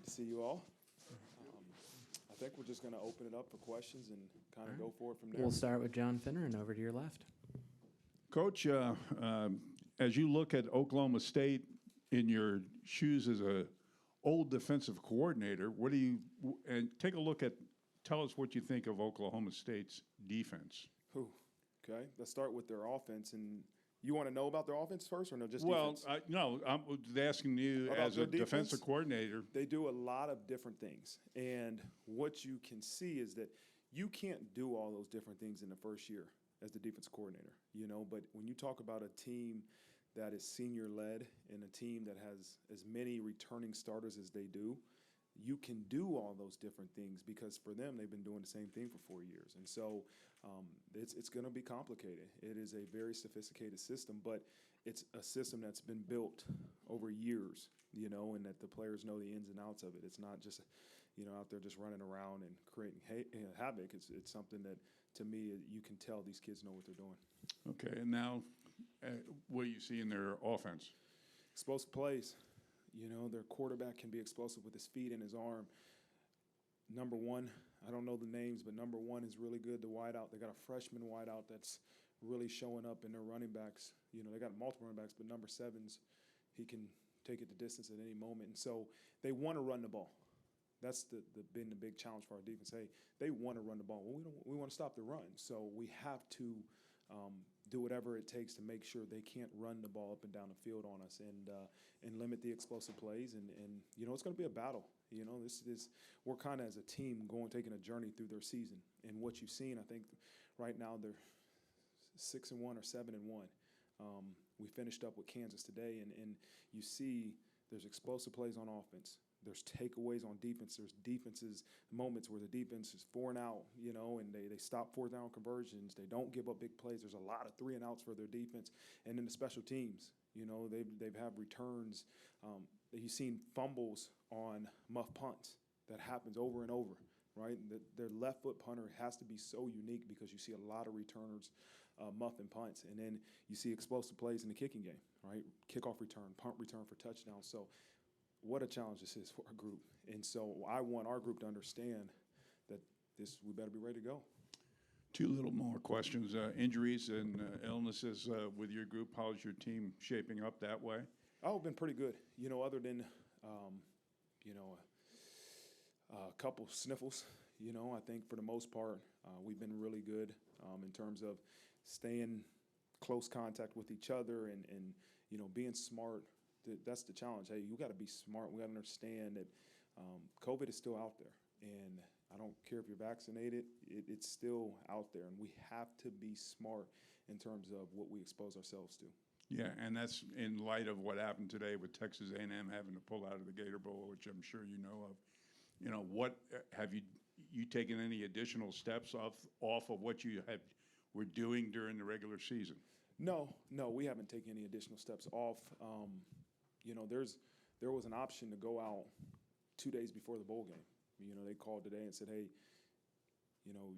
to see you all. I think we're just going to open it up for questions and kind of go forward from there. We'll start with John Finner and over to your left. Coach, as you look at Oklahoma State in your shoes as a old defensive coordinator, take a look at, tell us what you think of Oklahoma State's defense. Okay, let's start with their offense. And you want to know about their offense first, or no, just defense? Well, no, I'm asking you about as a defense? defensive coordinator. They do a lot of different things. And what you can see is that you can't do all those different things in the first year as the defense coordinator, but when you talk about a team that is senior-led and a team that has as many returning starters as they do, you can do all those different things because for them, they've been doing the same thing for 4 years. And so it's going to be complicated. It is a very sophisticated system, but it's a system that's been built over years, and that the players know the ins and outs of it. It's not just, out there just running around and creating havoc. It's something that, to me, you can tell these kids know what they're doing. Okay, and now what do you see in their offense? Explosive plays. Their quarterback can be explosive with his feet and his arm. Number one, I don't know the names, but number one is really good. The wideout, they got a freshman wideout that's really showing up in their running backs. They got multiple running backs, but number seven's, he can take it the distance at any moment. And so they want to run the ball. That's been the big challenge for our defense. Hey, they want to run the ball. Well, we want to stop the run. So we have to do whatever it takes to make sure they can't run the ball up and down the field on us and limit the explosive plays. And it's going to be a battle. We're kind of as a team taking a journey through their season. And what you've seen, I think right now they're 6-1 or 7-1. We finished up with Kansas today, and you see there's explosive plays on offense. There's takeaways on defense. There's moments where the defense is 4 and out, and they stop 4th down conversions. They don't give up big plays. There's a lot of 3 and outs for their defense. And then the special teams, they've had returns. You've seen fumbles on muff punts. That happens over and over, right? Their left foot punter has to be so unique because you see a lot of returners muff and punts. And then you see explosive plays in the kicking game, right? Kickoff return, punt return for touchdowns. So what a challenge this is for our group. And so I want our group to understand that we better be ready to go. 2 little more questions. Injuries and illnesses with your group. How's your team shaping up that way? Oh, been pretty good. Other than, a couple sniffles, I think for the most part, we've been really good in terms of staying close contact with each other and being smart. That's the challenge. Hey, you got to be smart. We got to understand that COVID is still out there, and I don't care if you're vaccinated. It's still out there, and we have to be smart in terms of what we expose ourselves to. Yeah, and that's in light of what happened today with Texas A&M having to pull out of the Gator Bowl, which I'm sure you know of. What have you taken any additional steps off of what you were doing during the regular season? No, we haven't taken any additional steps off. There was an option to go out 2 days before the bowl game. They called today and said, hey,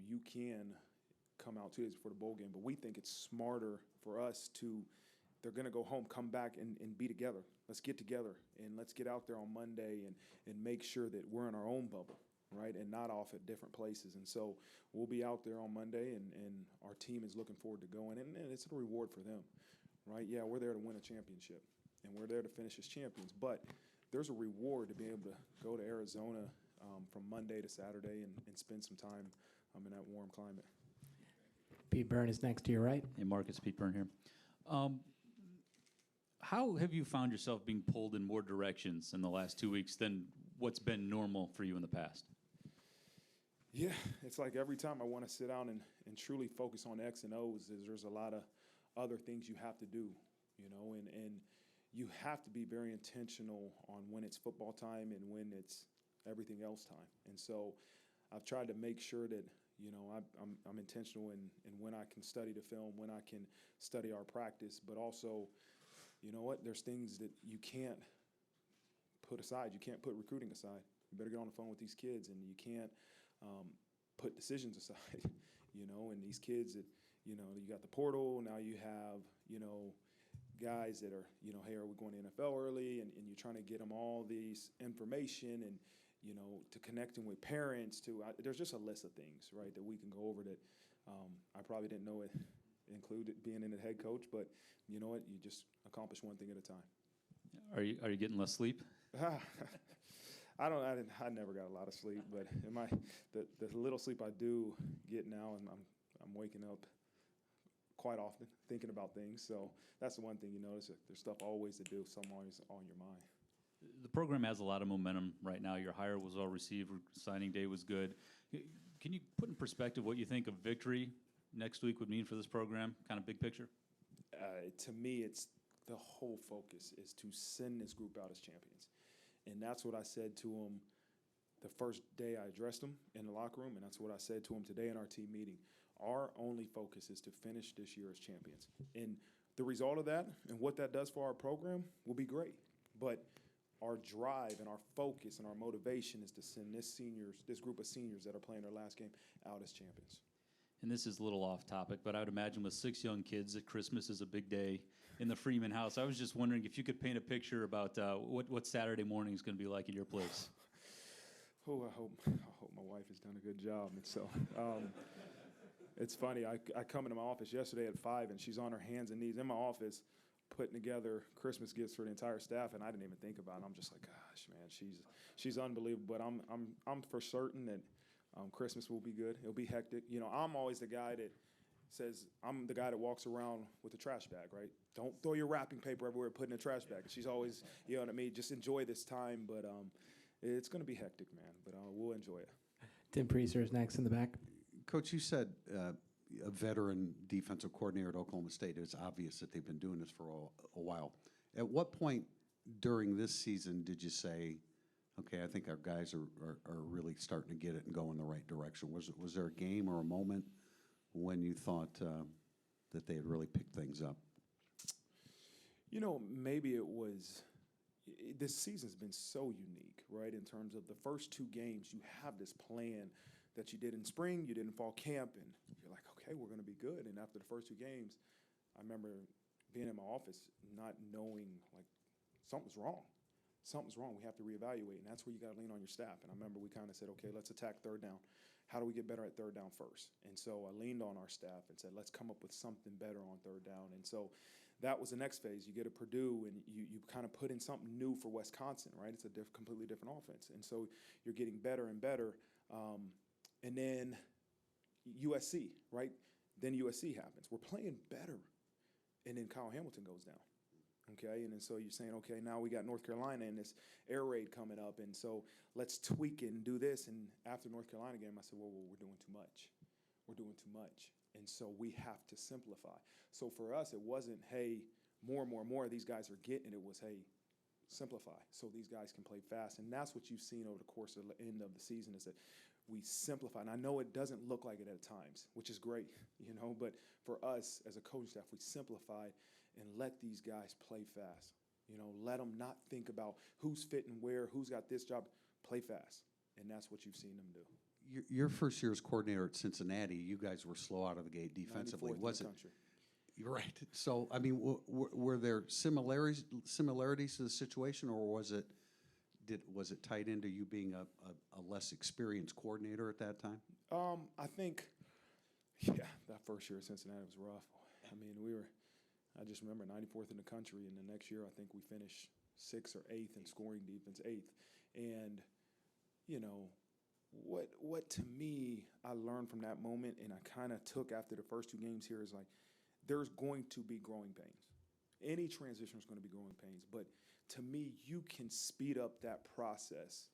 you can come out 2 days before the bowl game, but we think it's smarter for us they're going to go home, come back and be together. Let's get together and let's get out there on Monday and make sure that we're in our own bubble, right, and not off at different places. And so we'll be out there on Monday, and our team is looking forward to going, and it's a reward for them, right? Yeah, we're there to win a championship, and we're there to finish as champions, but there's a reward to be able to go to Arizona from Monday to Saturday and spend some time in that warm climate. Pete Byrne is next to your right. Hey, Mark, it's Pete Byrne here. How have you found yourself being pulled in more directions in the last 2 weeks than what's been normal for you in the past? Yeah, it's like every time I want to sit down and truly focus on X and O's, there's a lot of other things you have to do, and you have to be very intentional on when it's football time and when it's everything else time. And so I've tried to make sure that, I'm intentional in when I can study the film, when I can study our practice, but also, there's things that you can't put aside. You can't put recruiting aside. You better get on the phone with these kids, and you can't put decisions aside, and these kids that, you got the portal, now you have, guys that are, hey, are we going to NFL early? And you're trying to get them all these information and, to connecting with parents there's just a list of things, right, that we can go over that I probably didn't know it included being in the head coach, but you know what? You just accomplish one thing at a time. Are you getting less sleep? I never got a lot of sleep, but the little sleep I do get now, and I'm waking up quite often thinking about things. So that's the one thing you notice. There's stuff always to do, something always on your mind. The program has a lot of momentum right now. Your hire was well received. Signing day was good. Can you put in perspective what you think a victory next week would mean for this program, kind of big picture? To me, it's the whole focus is to send this group out as champions. And that's what I said to them the first day I addressed them in the locker room, and that's what I said to them today in our team meeting. Our only focus is to finish this year as champions. And the result of that and what that does for our program will be great. But our drive and our focus and our motivation is to send this group of seniors that are playing their last game out as champions. And this is a little off topic, but I would imagine with 6 young kids that Christmas is a big day in the Freeman house. I was just wondering if you could paint a picture about what Saturday morning is going to be like at your place. Oh, I hope my wife has done a good job. And so it's funny. I come into my office yesterday at 5, and she's on her hands and knees in my office putting together Christmas gifts for the entire staff, and I didn't even think about it. I'm just like, gosh, man, she's unbelievable. But I'm for certain that Christmas will be good. It'll be hectic. I'm always the guy that says I'm the guy that walks around with a trash bag, right? Don't throw your wrapping paper everywhere, put in a trash bag. And she's always, what I mean, just enjoy this time. But it's going to be hectic, man. But we'll enjoy it. Tim Priester is next in the back. Coach, you said a veteran defensive coordinator at Oklahoma State. It's obvious that they've been doing this for a while. At what point during this season did you say, okay, I think our guys are really starting to get it and go in the right direction? Was there a game or a moment when you thought that they had really picked things up? Maybe it was this season's been so unique, right? In terms of the first 2 games, you have this plan that you did in spring, you did in fall camp, and you're like, okay, we're going to be good. And after the first 2 games, I remember being in my office not knowing, like, something's wrong. Something's wrong. We have to reevaluate, and that's where you got to lean on your staff. And I remember we kind of said, okay, let's attack third down. How do we get better at third down first? And so I leaned on our staff and said, let's come up with something better on third down. And so that was the next phase. You get to Purdue, and you kind of put in something new for Wisconsin, right? It's a completely different offense. And so you're getting better and better. And then USC, right? Then USC happens. We're playing better. And then Kyle Hamilton goes down. Okay, and then so you're saying, okay, now we got North Carolina and this air raid coming up, and so let's tweak it and do this. And after North Carolina game, I said, well, we're doing too much. We're doing too much. And so we have to simplify. So for us, it wasn't, hey, more of these guys are getting it. It was, hey, simplify so these guys can play fast. And that's what you've seen over the course of the end of the season is that we simplify. And I know it doesn't look like it at times, which is great, but for us as a coaching staff, we simplified and let these guys play fast. Let them not think about who's fitting where, who's got this job. Play fast, and that's what you've seen them do. Your first year as coordinator at Cincinnati, you guys were slow out of the gate defensively. 94th in the country. Right. So, I mean, were there similarities to the situation, or was it tied into you being a less experienced coordinator at that time? I think, that first year at Cincinnati was rough. I mean, I just remember 94th in the country, and the next year I think we finished 6th or 8th in scoring defense, 8th. And, what to me I learned from that moment, and I kind of took after the first 2 games here is like, there's going to be growing pains. Any transition is going to be growing pains. But to me, you can speed up that process.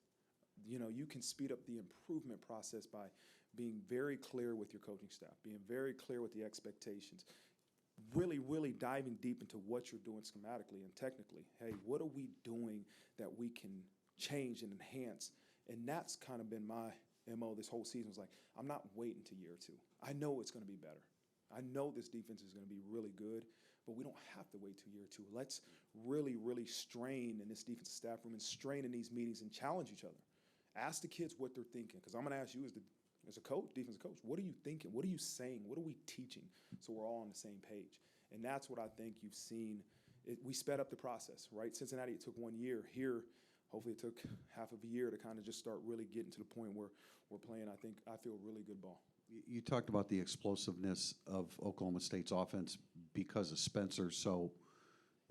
You can speed up the improvement process by being very clear with your coaching staff, being very clear with the expectations, really, really diving deep into what you're doing schematically and technically. Hey, what are we doing that we can change and enhance? And that's kind of been my MO this whole season. Was like, I'm not waiting to year 2. I know it's going to be better. I know this defense is going to be really good, but we don't have to wait till year 2. Let's really, really strain in this defensive staff room and strain in these meetings and challenge each other. Ask the kids what they're thinking, because I'm going to ask you as a coach, defensive coach, what are you thinking? What are you saying? What are we teaching? So we're all on the same page. And that's what I think you've seen we sped up the process, right? Cincinnati, it took 1 year. Here, hopefully it took half of a year to kind of just start really getting to the point where we're playing, I feel, really good ball. You talked about the explosiveness of Oklahoma State's offense because of Spencer. So,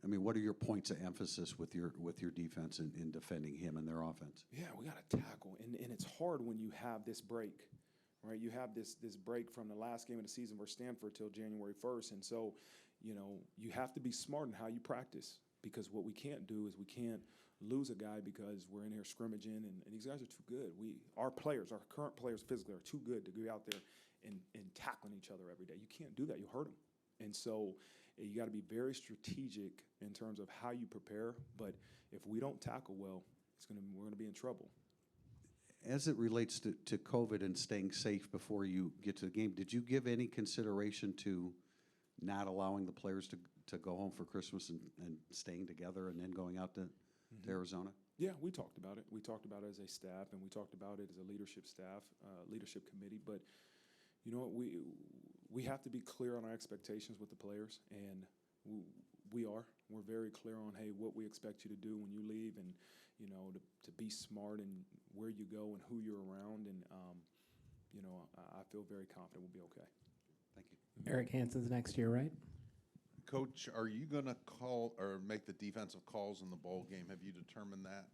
I mean, what are your points of emphasis with your defense in defending him and their offense? Yeah, we got to tackle, and it's hard when you have this break, right? You have this break from the last game of the season versus Stanford till January 1st, and so, you have to be smart in how you practice, because what we can't do is we can't lose a guy because we're in here scrimmaging, and these guys are too good. Our current players physically are too good to go out there and tackling each other every day. You can't do that. You hurt them. And so you got to be very strategic in terms of how you prepare. But if we don't tackle well, we're going to be in trouble. As it relates to COVID and staying safe before you get to the game, did you give any consideration to not allowing the players to go home for Christmas and staying together and then going out to Arizona? Yeah, we talked about it. We talked about it as a staff, and we talked about it as a leadership staff, leadership committee. But you know what? We have to be clear on our expectations with the players, and we're very clear on, hey, what we expect you to do when you leave, and to be smart in where you go and who you're around, and I feel very confident we'll be okay. Thank you. Eric Hansen's next year, right? Coach, are you going to call or make the defensive calls in the bowl game? Have you determined that?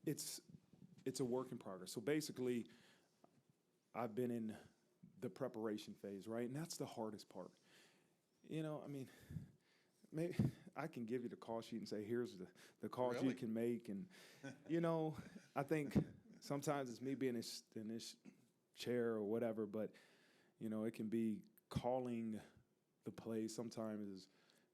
It's a work in progress. So basically, I've been in the preparation phase, right? And that's the hardest part. Maybe I can give you the call sheet and say, here's the calls you can make. And, I think sometimes it's me being in this chair or whatever, but, it can be calling the plays sometimes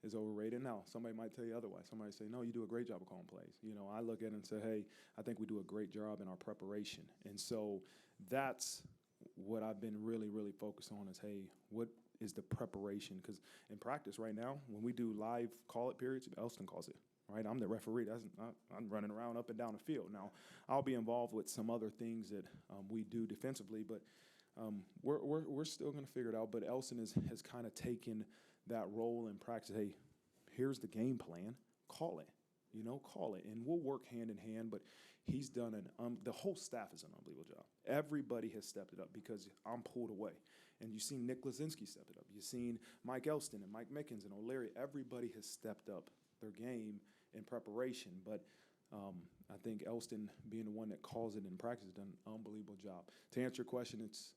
is overrated. Now, somebody might tell you otherwise. Somebody say, no, you do a great job of calling plays. I look at it and say, hey, I think we do a great job in our preparation. And so that's what I've been really, really focused on is, hey, what is the preparation? Because in practice right now, when we do live call-it periods, Elston calls it, right? I'm the referee. I'm running around up and down the field. Now, I'll be involved with some other things that we do defensively, but we're still going to figure it out. But Elston has kind of taken that role in practice. Hey, here's the game plan. Call it. Call it. And we'll work hand in hand, but he's done the whole staff has done an unbelievable job. Everybody has stepped it up because I'm pulled away. And you've seen Nick Lazinski step it up. You've seen Mike Elston and Mike Mickens and O'Leary. Everybody has stepped up their game in preparation. But I think Elston, being the one that calls it in practice, has done an unbelievable job. To answer your question, it's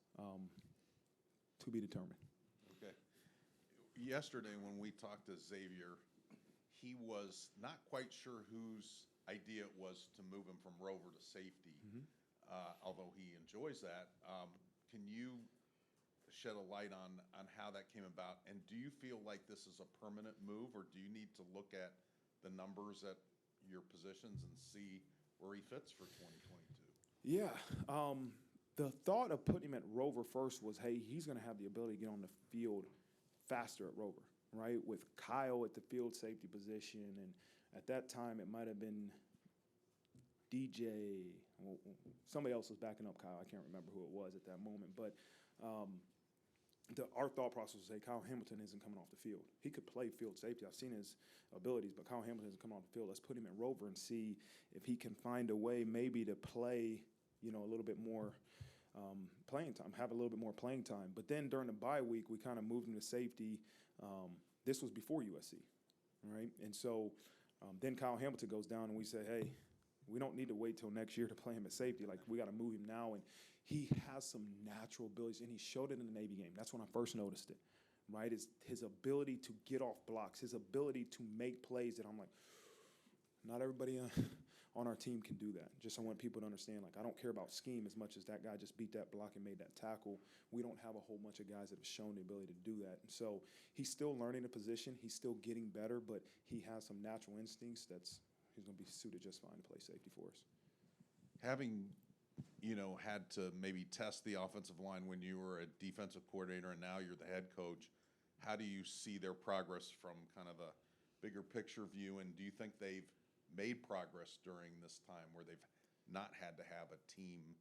to be determined. Okay. Yesterday when we talked to Xavier, he was not quite sure whose idea it was to move him from rover to safety, although he enjoys that. Can you shed a light on how that came about? And do you feel like this is a permanent move, or do you need to look at the numbers at your positions and see where he fits for 2022? Yeah. The thought of putting him at rover first was, hey, he's going to have the ability to get on the field faster at rover, right? With Kyle at the field safety position, and at that time it might have been DJ. Well, somebody else was backing up Kyle. I can't remember who it was at that moment, but our thought process was, hey, Kyle Hamilton isn't coming off the field. He could play field safety. I've seen his abilities, but Kyle Hamilton isn't coming off the field. Let's put him at rover and see if he can find a way maybe to play, a little bit more playing time, have a little bit more playing time. But then during the bye week, we kind of moved him to safety. This was before USC, right? And so then Kyle Hamilton goes down, and we say, hey, we don't need to wait till next year to play him at safety. Like, we got to move him now. And he has some natural abilities, and he showed it in the Navy game. That's when I first noticed it, right? Is his ability to get off blocks, his ability to make plays that I'm like, not everybody on our team can do that. Just I want people to understand, like, I don't care about scheme as much as that guy just beat that block and made that tackle. We don't have a whole bunch of guys that have shown the ability to do that. And so he's still learning the position. He's still getting better, but he has some natural instincts he's going to be suited just fine to play safety for us. Having, had to maybe test the offensive line when you were a defensive coordinator and now you're the head coach, how do you see their progress from kind of a bigger picture view? And do you think they've made progress during this time where they've not had to have a team,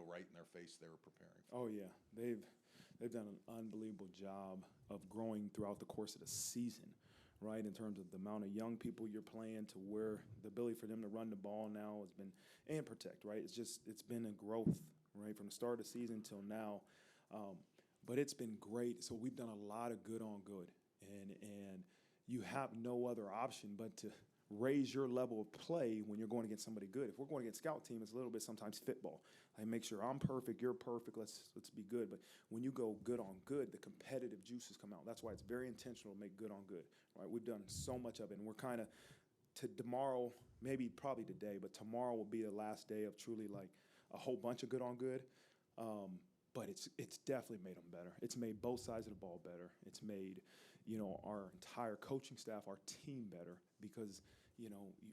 right in their face they were preparing for? Oh, yeah. They've done an unbelievable job of growing throughout the course of the season, right, in terms of the amount of young people you're playing to where the ability for them to run the ball now has been, and protect, right? It's been a growth, right, from the start of the season till now. But it's been great. So we've done a lot of good on good. And you have no other option but to raise your level of play when you're going against somebody good. If we're going against scout team, it's a little bit sometimes football. I make sure I'm perfect, you're perfect, let's be good. But when you go good on good, the competitive juices come out. That's why it's very intentional to make good on good, right? We've done so much of it, and we're kind of to tomorrow, maybe probably today, but tomorrow will be the last day of truly like a whole bunch of good on good. But it's definitely made them better. It's made both sides of the ball better. It's made, our entire coaching staff, our team better because,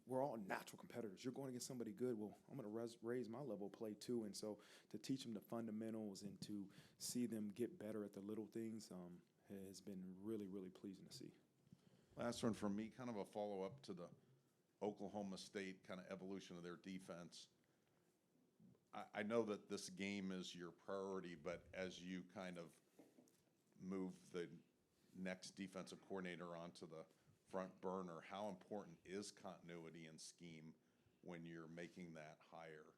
we're all natural competitors. You're going against somebody good. Well, I'm going to raise my level of play too. And so to teach them the fundamentals and to see them get better at the little things has been really, really pleasing to see. Last one from me, kind of a follow-up to the Oklahoma State kind of evolution of their defense. I know that this game is your priority, but as you kind of move the next defensive coordinator onto the front burner, how important is continuity and scheme when you're making that hire?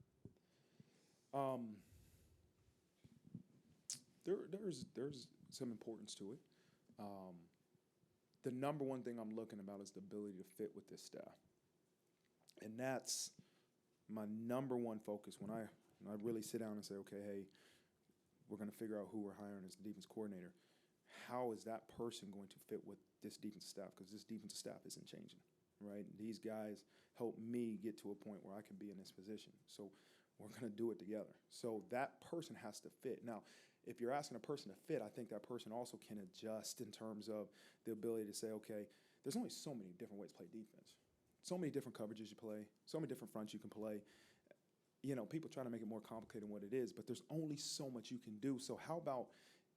There's some importance to it. The number one thing I'm looking about is the ability to fit with this staff. And that's my number one focus when I really sit down and say, okay, hey, we're going to figure out who we're hiring as the defense coordinator. How is that person going to fit with this defensive staff? Because this defensive staff isn't changing, right? These guys help me get to a point where I can be in this position. So we're going to do it together. So that person has to fit. Now, if you're asking a person to fit, I think that person also can adjust in terms of the ability to say, okay, there's only so many different ways to play defense. So many different coverages you play, so many different fronts you can play. People try to make it more complicated than what it is, but there's only so much you can do. So how about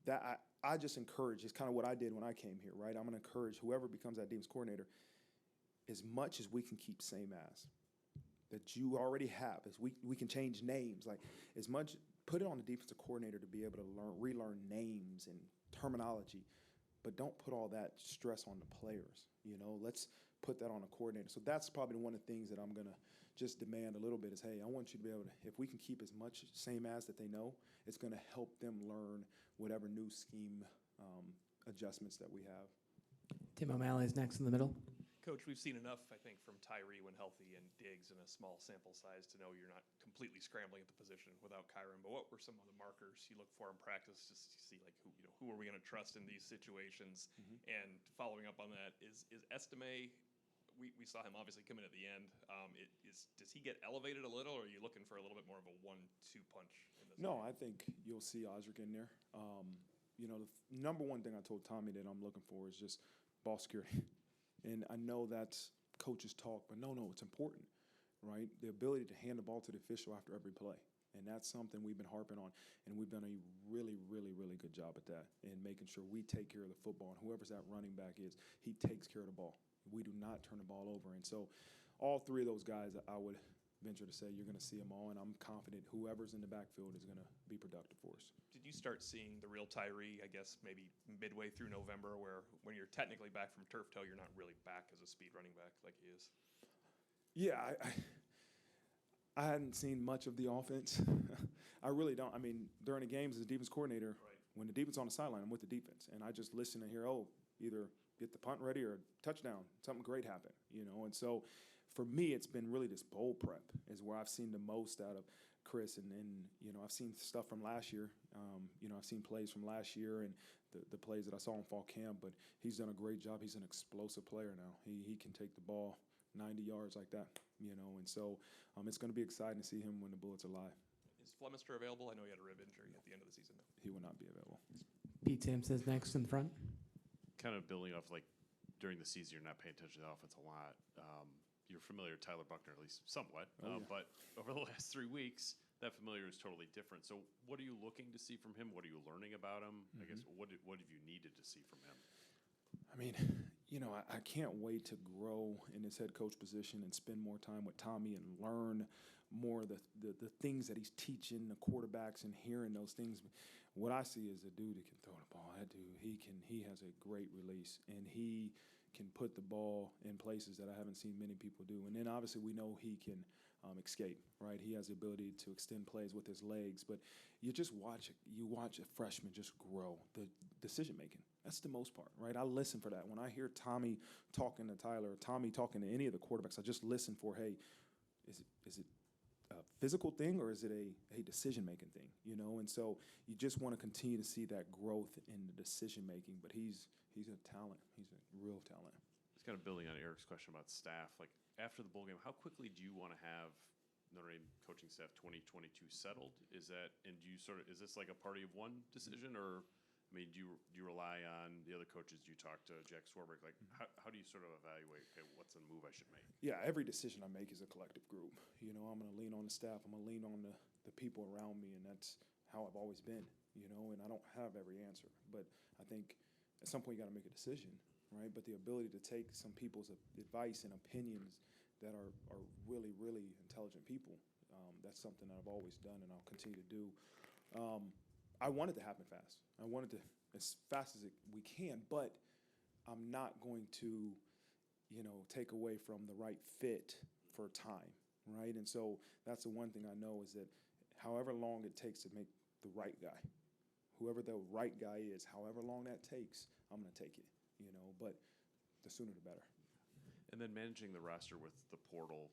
that? I just encourage, it's kind of what I did when I came here, right? I'm going to encourage whoever becomes that defense coordinator, as much as we can keep same as, that you already have, as we can change names, like as much, put it on the defensive coordinator to be able to relearn names and terminology, but don't put all that stress on the players. Let's put that on a coordinator. So that's probably one of the things that I'm going to just demand a little bit is, hey, I want you to be able to, if we can keep as much same as that they know, it's going to help them learn whatever new scheme adjustments that we have. Tim O'Malley is next in the middle. Coach, we've seen enough, I think, from Tyree when healthy and Diggs in a small sample size to know you're not completely scrambling at the position without Kyron. But what were some of the markers you look for in practice just to see, like, who are we going to trust in these situations? Mm-hmm. And following up on that, is Estime, we saw him obviously come in at the end. Does he get elevated a little, or are you looking for a little bit more of a 1-2 punch in this No, game? I think you'll see Osric in there. The number one thing I told Tommy that I'm looking for is just ball security. And I know that's coaches talk, but no, it's important, right? The ability to hand the ball to the official after every play. And that's something we've been harping on. And we've done a really, really, really good job at that in making sure we take care of the football. And whoever's that running back is, he takes care of the ball. We do not turn the ball over. And so all three of those guys, I would venture to say you're going to see them all. And I'm confident whoever's in the backfield is going to be productive for us. Did you start seeing the real Tyree, I guess, maybe midway through November, where when you're technically back from turf toe, you're not really back as a speed running back like he is? Yeah, I hadn't seen much of the offense. I really don't. I mean, during the games as a defense coordinator, right, when the defense on the sideline, I'm with the defense. And I just listen and hear, either get the punt ready or touchdown, something great happened, And so for me, it's been really this bowl prep is where I've seen the most out of Chris. And I've seen stuff from last year. I've seen plays from last year and the plays that I saw in fall camp, but he's done a great job. He's an explosive player now. He can take the ball 90 yards like that, and so it's going to be exciting to see him when the Bullets are live. Is Flemister available? I know he had a rib injury at the end of the season. He will not be available. Pete Sims is next in the front. Kind of building off, like, during the season, you're not paying attention to the offense a lot. You're familiar with Tyler Buckner, at least somewhat. Yeah. But over the last 3 weeks, that familiar is totally different. So what are you looking to see from him? What are you learning about him? Mm-hmm. I guess, what have you needed to see from him? I mean, I can't wait to grow in this head coach position and spend more time with Tommy and learn more of the things that he's teaching the quarterbacks and hearing those things. What I see is a dude that can throw the ball. That dude, he has a great release, and he can put the ball in places that I haven't seen many people do. And then obviously we know he can escape, right? He has the ability to extend plays with his legs. But you watch a freshman just grow. The decision making, that's the most part, right? I listen for that. When I hear Tommy talking to Tyler or Tommy talking to any of the quarterbacks, I just listen for, hey, is it a physical thing or is it a decision-making thing, you know? And so you just want to continue to see that growth in the decision-making, but he's a talent. He's a real talent. Just kind of building on Eric's question about staff, like after the bowl game, how quickly do you want to have Notre Dame coaching staff 2022 settled? Is this like a party of one decision, or I mean, do you rely on the other coaches? Do you talk to Jack Swarbrick? Like, how do you sort of evaluate, okay, what's the move I should make? Yeah, every decision I make is a collective group. You know, I'm going to lean on the staff. I'm going to lean on the people around me, and that's how I've always been, you know, and I don't have every answer. But I think at some point you got to make a decision, right? But the ability to take some people's advice and opinions that are really, really intelligent people, that's something that I've always done and I'll continue to do. I want it to happen fast. I want it to as fast as we can, but I'm not going to, you know, take away from the right fit for time, right? And so that's the one thing I know is that however long it takes to make the right guy, whoever the right guy is, however long that takes, I'm going to take it, you know, but the sooner the better. And then managing the roster with the portal,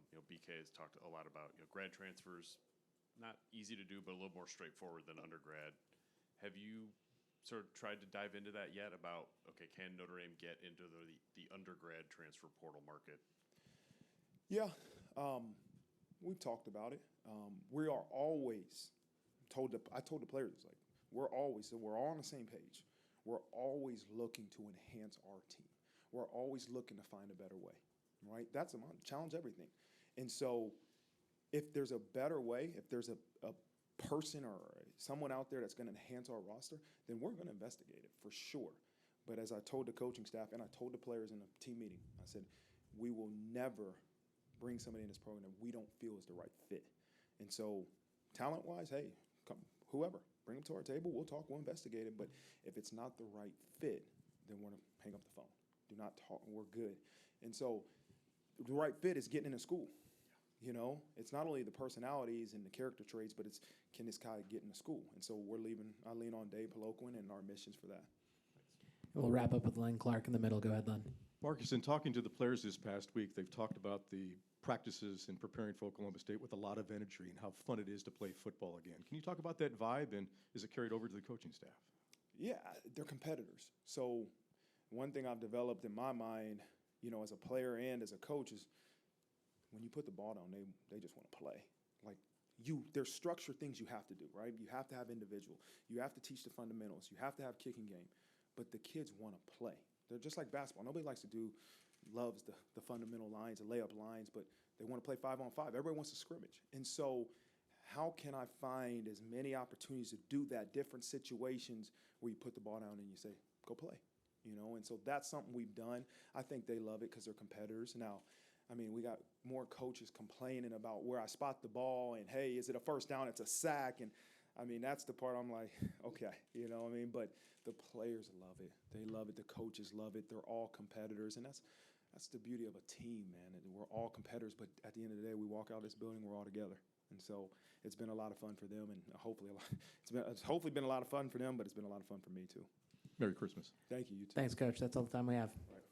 you know, BK has talked a lot about, you know, grad transfers, not easy to do, but a little more straightforward than undergrad. Have you sort of tried to dive into that yet about, okay, can Notre Dame get into the undergrad transfer portal market? Yeah, we've talked about it. We are always I told the players, like, we're all on the same page. We're always looking to enhance our team. We're always looking to find a better way, right? That's a challenge everything. And so if there's a better way, if there's a person or someone out there that's going to enhance our roster, then we're going to investigate it for sure. But as I told the coaching staff and I told the players in the team meeting, I said, we will never bring somebody in this program that we don't feel is the right fit. And so talent-wise, hey, come, whoever, bring them to our table. We'll talk, we'll investigate it. But if it's not the right fit, then we're going to hang up the phone. Do not talk. We're good. And so the right fit is getting into school. You know, it's not only the personalities and the character traits, but it's can this guy get into school? And so I lean on Dave Peloquin and our missions for that. And we'll wrap up with Len Clark in the middle. Go ahead, Len. Marcus, in talking to the players this past week, they've talked about the practices and preparing for Oklahoma State with a lot of energy and how fun it is to play football again. Can you talk about that vibe, and is it carried over to the coaching staff? Yeah, they're competitors. So one thing I've developed in my mind, you know, as a player and as a coach is when you put the ball down, they just want to play. Like there's structured things you have to do, right? You have to have individual. You have to teach the fundamentals. You have to have kicking game. But the kids want to play. They're just like basketball. Nobody loves the fundamental lines, the layup lines, but they want to play 5-on-5. Everybody wants to scrimmage. And so how can I find as many opportunities to do that, different situations where you put the ball down and you say, go play, you know? And so that's something we've done. I think they love it because they're competitors. Now, I mean, we got more coaches complaining about where I spot the ball and, hey, is it a first down? It's a sack. And, I mean, that's the part I'm like, okay, you know what I mean? But the players love it. They love it. The coaches love it. They're all competitors. And that's the beauty of a team, man. And we're all competitors, but at the end of the day, we walk out of this building, we're all together. And so it's been a lot of fun for them, and it's hopefully been a lot of fun for them, but it's been a lot of fun for me, too. Merry Christmas. Thank you, you too. Thanks, Coach. That's all the time we have. All right.